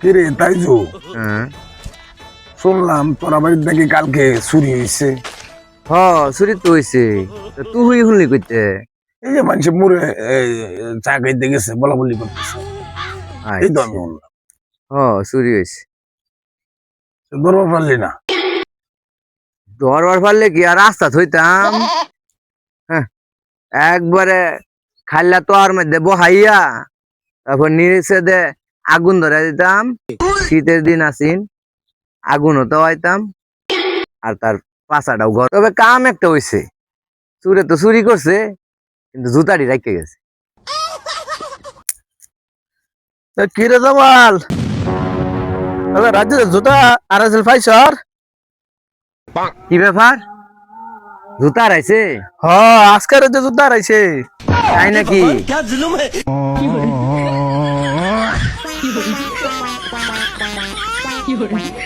কিরে তাইজু, হ্যাঁ শুনলাম তোরা বাড়ির নাকি কালকে চুরি হয়েছে। হ চুরি তো হইছে। তুই শুনলি কইতে? এই যে মানুষ মুড়ে চা খাইতে গেছে বলা বলি করতেছে, এই তো আমি আচ্ছা, শুনলাম। হ চুরি হইছে। ধরবার পারলি না? ধরবার পারলে কি আর রাস্তা থইতাম? হ্যাঁ, একবারে খাইলা তো আর মধ্যে বহাইয়া তারপর নিচে দে আগুন ধরে দিতাম। শীতের দিন আসিন, আগুনও তো আইতাম আর তার পাছাটাও ঘর। তবে কাম একটা হইছে, চুরে তো চুরি করছে কিন্তু জুতাটি রাখতে গেছে। কিরে জামাল, রাজ্যের জুতা আর আছে ফাইসর। কি ব্যাপার, জুতা রাইছে? হ, আজকের যে জুতা আইছে। তাই নাকি?